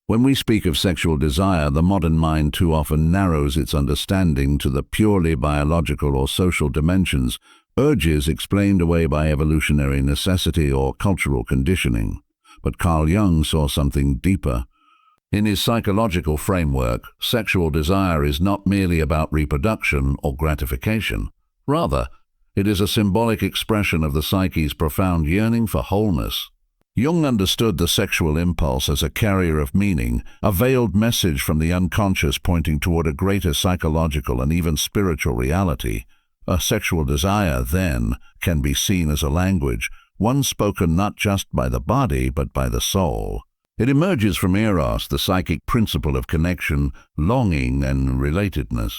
When we speak of sexual desire, the modern mind too often narrows its understanding to the purely biological or social dimensions, urges explained away by evolutionary necessity or cultural conditioning. But Carl Jung saw something deeper. In his psychological framework, sexual desire is not merely about reproduction or gratification. Rather, it is a symbolic expression of the psyche's profound yearning for wholeness. Jung understood the sexual impulse as a carrier of meaning, a veiled message from the unconscious pointing toward a greater psychological and even spiritual reality. A sexual desire, then, can be seen as a language, one spoken not just by the body but by the soul. It emerges from Eros, the psychic principle of connection, longing, and relatedness.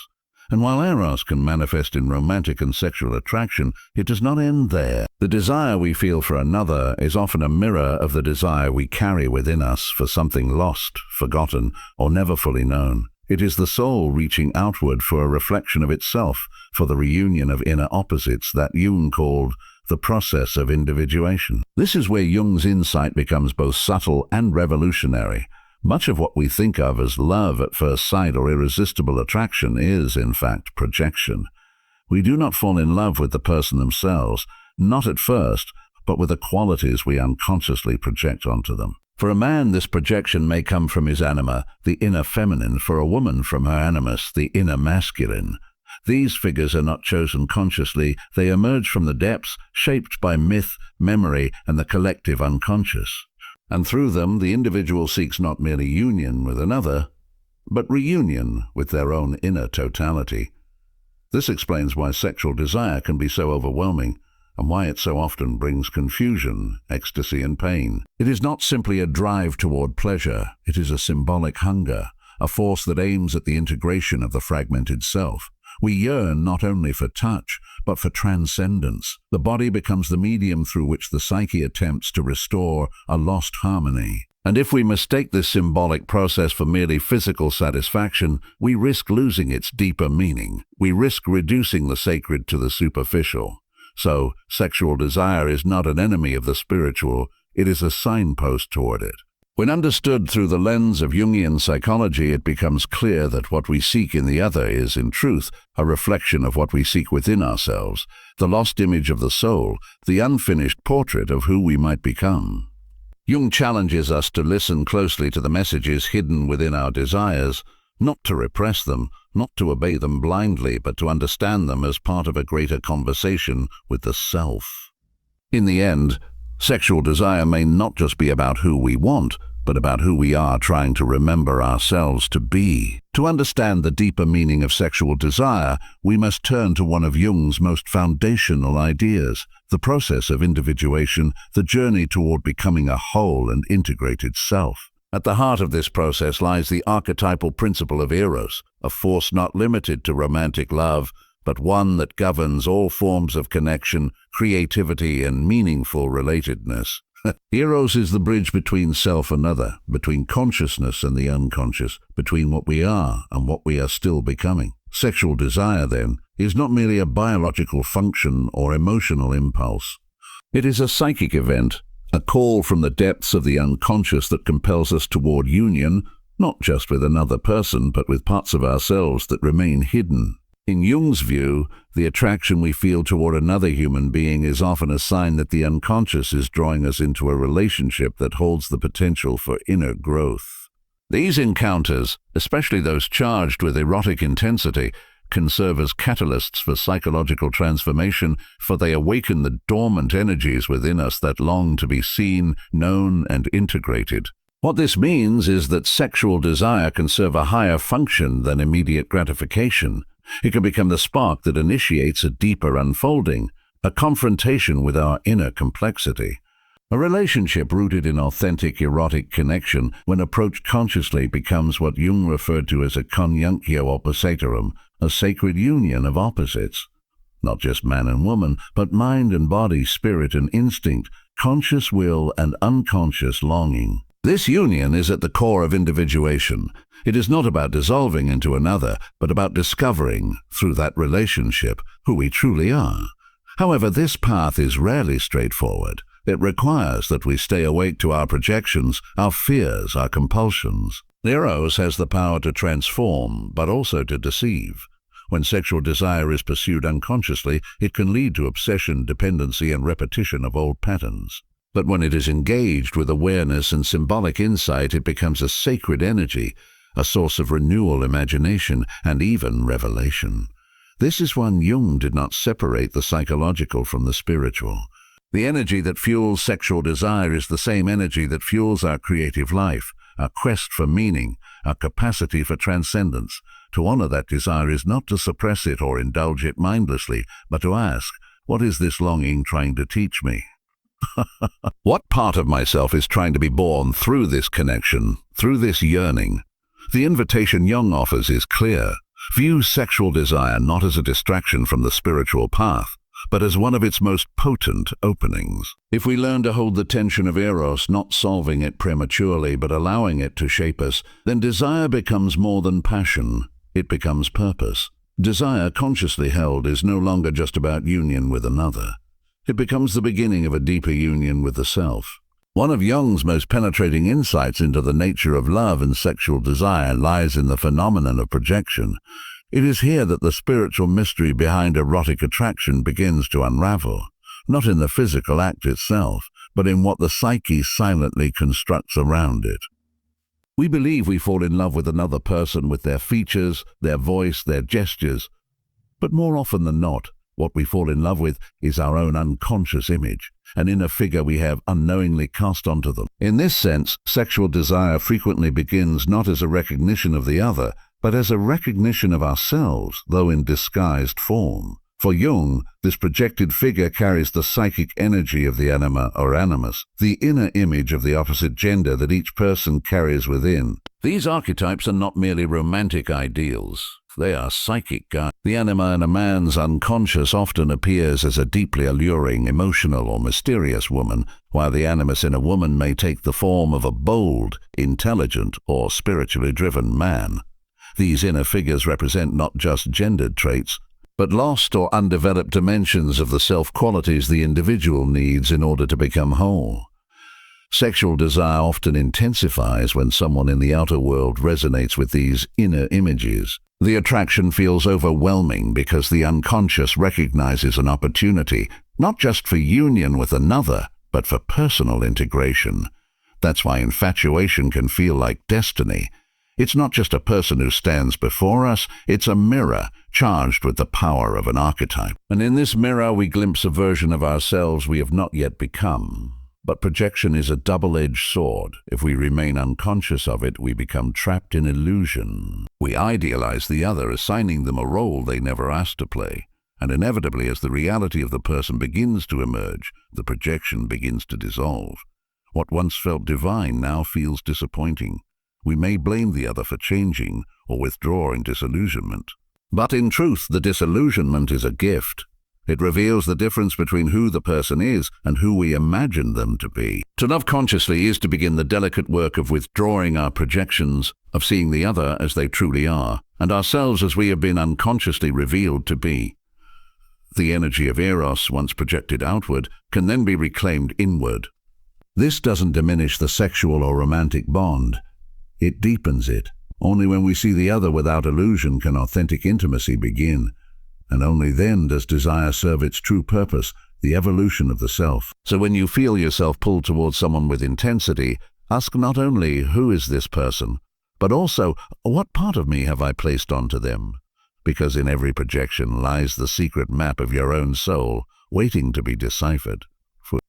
And while Eros can manifest in romantic and sexual attraction, it does not end there. The desire we feel for another is often a mirror of the desire we carry within us for something lost, forgotten, or never fully known. It is the soul reaching outward for a reflection of itself, for the reunion of inner opposites that Jung called the process of individuation. This is where Jung's insight becomes both subtle and revolutionary. Much of what we think of as love at first sight or irresistible attraction is, in fact, projection. We do not fall in love with the person themselves, not at first, but with the qualities we unconsciously project onto them. For a man, this projection may come from his anima, the inner feminine; for a woman, from her animus, the inner masculine. These figures are not chosen consciously. They emerge from the depths, shaped by myth, memory, and the collective unconscious. And through them, the individual seeks not merely union with another, but reunion with their own inner totality. This explains why sexual desire can be so overwhelming, and why it so often brings confusion, ecstasy, and pain. It is not simply a drive toward pleasure. It is a symbolic hunger, a force that aims at the integration of the fragmented self. We yearn not only for touch, but for transcendence. The body becomes the medium through which the psyche attempts to restore a lost harmony. And if we mistake this symbolic process for merely physical satisfaction, we risk losing its deeper meaning. We risk reducing the sacred to the superficial. So, sexual desire is not an enemy of the spiritual, it is a signpost toward it. When understood through the lens of Jungian psychology, it becomes clear that what we seek in the other is, in truth, a reflection of what we seek within ourselves, the lost image of the soul, the unfinished portrait of who we might become. Jung challenges us to listen closely to the messages hidden within our desires, not to repress them, not to obey them blindly, but to understand them as part of a greater conversation with the self. In the end, sexual desire may not just be about who we want, but about who we are trying to remember ourselves to be. To understand the deeper meaning of sexual desire, we must turn to one of Jung's most foundational ideas, the process of individuation, the journey toward becoming a whole and integrated self. At the heart of this process lies the archetypal principle of Eros, a force not limited to romantic love, but one that governs all forms of connection, creativity, and meaningful relatedness. Eros is the bridge between self and other, between consciousness and the unconscious, between what we are and what we are still becoming. Sexual desire, then, is not merely a biological function or emotional impulse. It is a psychic event, a call from the depths of the unconscious that compels us toward union, not just with another person, but with parts of ourselves that remain hidden. In Jung's view, the attraction we feel toward another human being is often a sign that the unconscious is drawing us into a relationship that holds the potential for inner growth. These encounters, especially those charged with erotic intensity, can serve as catalysts for psychological transformation, for they awaken the dormant energies within us that long to be seen, known, and integrated. What this means is that sexual desire can serve a higher function than immediate gratification. It can become the spark that initiates a deeper unfolding, a confrontation with our inner complexity. A relationship rooted in authentic erotic connection, when approached consciously, becomes what Jung referred to as a conjunctio oppositorum, a sacred union of opposites. Not just man and woman, but mind and body, spirit and instinct, conscious will and unconscious longing. This union is at the core of individuation. It is not about dissolving into another, but about discovering, through that relationship, who we truly are. However, this path is rarely straightforward. It requires that we stay awake to our projections, our fears, our compulsions. Eros has the power to transform, but also to deceive. When sexual desire is pursued unconsciously, it can lead to obsession, dependency, and repetition of old patterns. But when it is engaged with awareness and symbolic insight, it becomes a sacred energy, a source of renewal, imagination, and even revelation. This is when Jung did not separate the psychological from the spiritual. The energy that fuels sexual desire is the same energy that fuels our creative life, our quest for meaning, our capacity for transcendence. To honor that desire is not to suppress it or indulge it mindlessly, but to ask, what is this longing trying to teach me? What part of myself is trying to be born through this connection, through this yearning? The invitation Jung offers is clear. View sexual desire not as a distraction from the spiritual path, but as one of its most potent openings. If we learn to hold the tension of Eros, not solving it prematurely but allowing it to shape us, then desire becomes more than passion. It becomes purpose. Desire consciously held is no longer just about union with another. It becomes the beginning of a deeper union with the self. One of Jung's most penetrating insights into the nature of love and sexual desire lies in the phenomenon of projection. It is here that the spiritual mystery behind erotic attraction begins to unravel, not in the physical act itself, but in what the psyche silently constructs around it. We believe we fall in love with another person with their features, their voice, their gestures, but more often than not, what we fall in love with is our own unconscious image, an inner figure we have unknowingly cast onto them. In this sense, sexual desire frequently begins not as a recognition of the other, but as a recognition of ourselves, though in disguised form. For Jung, this projected figure carries the psychic energy of the Anima or Animus, the inner image of the opposite gender that each person carries within. These archetypes are not merely romantic ideals. They are psychic guides. The Anima in a man's unconscious often appears as a deeply alluring, emotional, or mysterious woman, while the Animus in a woman may take the form of a bold, intelligent, or spiritually driven man. These inner figures represent not just gendered traits, but lost or undeveloped dimensions of the self-qualities the individual needs in order to become whole. Sexual desire often intensifies when someone in the outer world resonates with these inner images. The attraction feels overwhelming because the unconscious recognizes an opportunity, not just for union with another, but for personal integration. That's why infatuation can feel like destiny. It's not just a person who stands before us, it's a mirror charged with the power of an archetype. And in this mirror we glimpse a version of ourselves we have not yet become. But projection is a double-edged sword. If we remain unconscious of it, we become trapped in illusion. We idealize the other, assigning them a role they never asked to play. And inevitably, as the reality of the person begins to emerge, the projection begins to dissolve. What once felt divine now feels disappointing. We may blame the other for changing or withdraw in disillusionment. But in truth, the disillusionment is a gift. It reveals the difference between who the person is and who we imagine them to be. To love consciously is to begin the delicate work of withdrawing our projections, of seeing the other as they truly are, and ourselves as we have been unconsciously revealed to be. The energy of Eros, once projected outward, can then be reclaimed inward. This doesn't diminish the sexual or romantic bond. It deepens it. Only when we see the other without illusion can authentic intimacy begin. And only then does desire serve its true purpose, the evolution of the self. So when you feel yourself pulled towards someone with intensity, ask not only who is this person, but also what part of me have I placed onto them? Because in every projection lies the secret map of your own soul, waiting to be deciphered.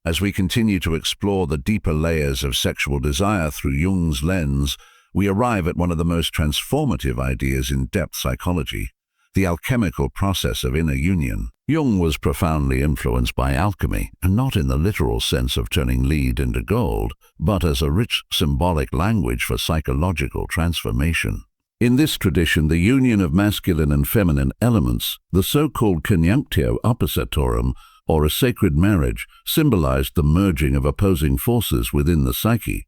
As we continue to explore the deeper layers of sexual desire through Jung's lens, we arrive at one of the most transformative ideas in depth psychology, the alchemical process of inner union. Jung was profoundly influenced by alchemy, and not in the literal sense of turning lead into gold, but as a rich symbolic language for psychological transformation. In this tradition, the union of masculine and feminine elements, the so-called conjunctio oppositorum, or a sacred marriage, symbolized the merging of opposing forces within the psyche.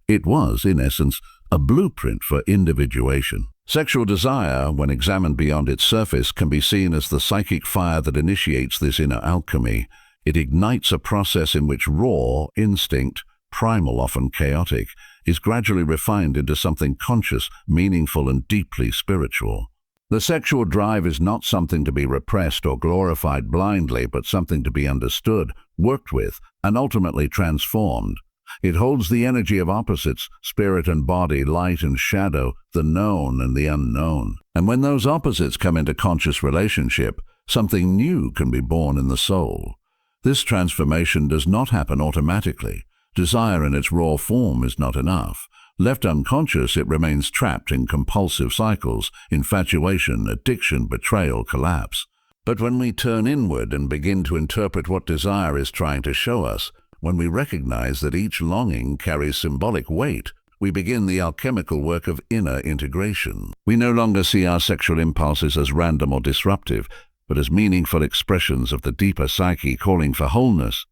It was, in essence, a blueprint for individuation. Sexual desire, when examined beyond its surface, can be seen as the psychic fire that initiates this inner alchemy. It ignites a process in which raw instinct, primal, often chaotic, is gradually refined into something conscious, meaningful, and deeply spiritual. The sexual drive is not something to be repressed or glorified blindly, but something to be understood, worked with, and ultimately transformed. It holds the energy of opposites, spirit and body, light and shadow, the known and the unknown. And when those opposites come into conscious relationship, something new can be born in the soul. This transformation does not happen automatically. Desire in its raw form is not enough. Left unconscious, it remains trapped in compulsive cycles, infatuation, addiction, betrayal, collapse. But when we turn inward and begin to interpret what desire is trying to show us, when we recognize that each longing carries symbolic weight, we begin the alchemical work of inner integration. We no longer see our sexual impulses as random or disruptive, but as meaningful expressions of the deeper psyche calling for wholeness.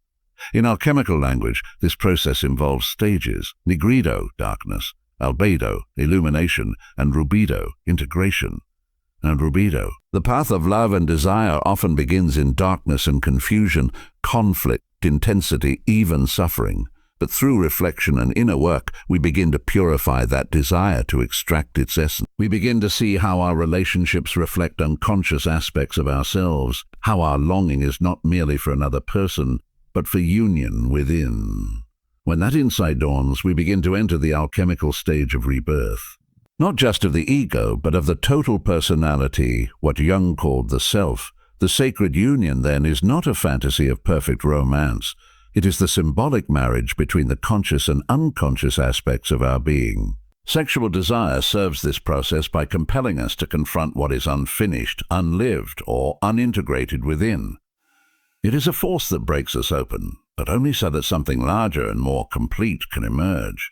In alchemical language, this process involves stages: nigredo, darkness; albedo, illumination; and rubedo, integration. And rubedo. The path of love and desire often begins in darkness and confusion, conflict, intensity, even suffering. But through reflection and inner work, we begin to purify that desire, to extract its essence. We begin to see how our relationships reflect unconscious aspects of ourselves, how our longing is not merely for another person, but for union within. When that insight dawns, we begin to enter the alchemical stage of rebirth. Not just of the ego, but of the total personality, what Jung called the self. The sacred union, then, is not a fantasy of perfect romance. It is the symbolic marriage between the conscious and unconscious aspects of our being. Sexual desire serves this process by compelling us to confront what is unfinished, unlived, or unintegrated within. It is a force that breaks us open, but only so that something larger and more complete can emerge.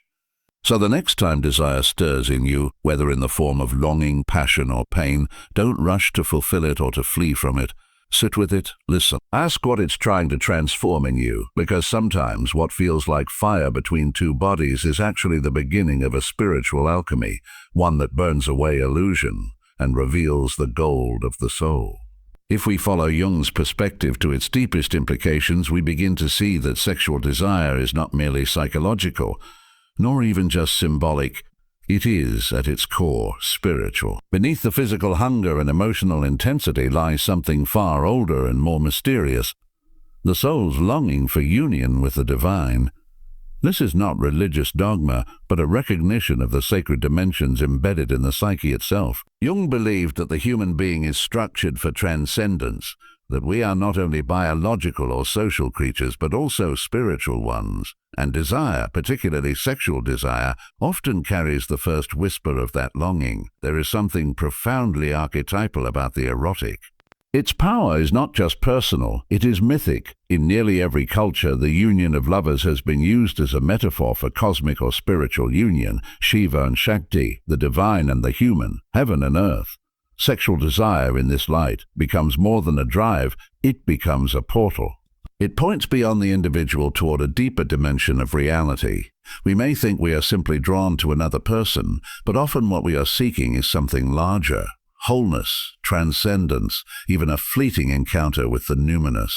So the next time desire stirs in you, whether in the form of longing, passion, or pain, don't rush to fulfill it or to flee from it. Sit with it, listen. Ask what it's trying to transform in you, because sometimes what feels like fire between two bodies is actually the beginning of a spiritual alchemy, one that burns away illusion and reveals the gold of the soul. If we follow Jung's perspective to its deepest implications, we begin to see that sexual desire is not merely psychological, nor even just symbolic. It is, at its core, spiritual. Beneath the physical hunger and emotional intensity lies something far older and more mysterious: the soul's longing for union with the divine. This is not religious dogma, but a recognition of the sacred dimensions embedded in the psyche itself. Jung believed that the human being is structured for transcendence, that we are not only biological or social creatures, but also spiritual ones. And desire, particularly sexual desire, often carries the first whisper of that longing. There is something profoundly archetypal about the erotic. Its power is not just personal, it is mythic. In nearly every culture, the union of lovers has been used as a metaphor for cosmic or spiritual union: Shiva and Shakti, the divine and the human, heaven and earth. Sexual desire in this light becomes more than a drive, it becomes a portal. It points beyond the individual toward a deeper dimension of reality. We may think we are simply drawn to another person, but often what we are seeking is something larger: wholeness, transcendence, even a fleeting encounter with the numinous.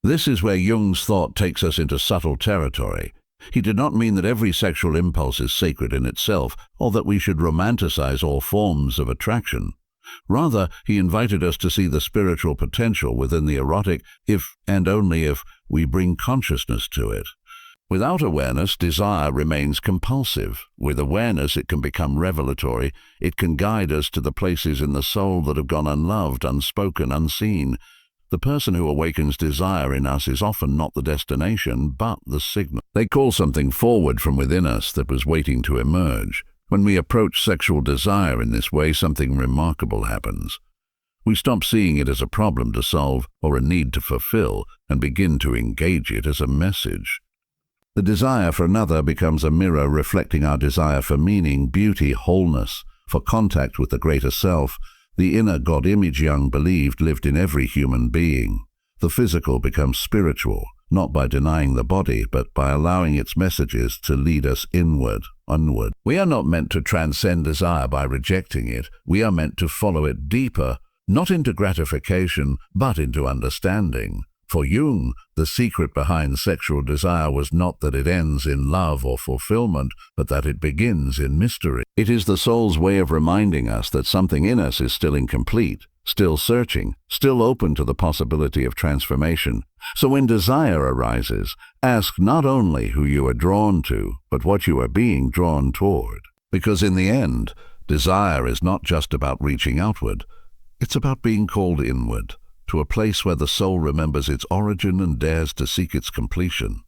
This is where Jung's thought takes us into subtle territory. He did not mean that every sexual impulse is sacred in itself, or that we should romanticize all forms of attraction. Rather, he invited us to see the spiritual potential within the erotic, if and only if we bring consciousness to it. Without awareness, desire remains compulsive. With awareness, it can become revelatory. It can guide us to the places in the soul that have gone unloved, unspoken, unseen. The person who awakens desire in us is often not the destination, but the signal. They call something forward from within us that was waiting to emerge. When we approach sexual desire in this way, something remarkable happens. We stop seeing it as a problem to solve or a need to fulfill, and begin to engage it as a message. The desire for another becomes a mirror reflecting our desire for meaning, beauty, wholeness, for contact with the greater self, the inner God image Jung believed lived in every human being. The physical becomes spiritual, not by denying the body, but by allowing its messages to lead us inward, onward. We are not meant to transcend desire by rejecting it. We are meant to follow it deeper, not into gratification, but into understanding. For Jung, the secret behind sexual desire was not that it ends in love or fulfillment, but that it begins in mystery. It is the soul's way of reminding us that something in us is still incomplete, still searching, still open to the possibility of transformation. So when desire arises, ask not only who you are drawn to, but what you are being drawn toward. Because in the end, desire is not just about reaching outward, it's about being called inward, to a place where the soul remembers its origin and dares to seek its completion.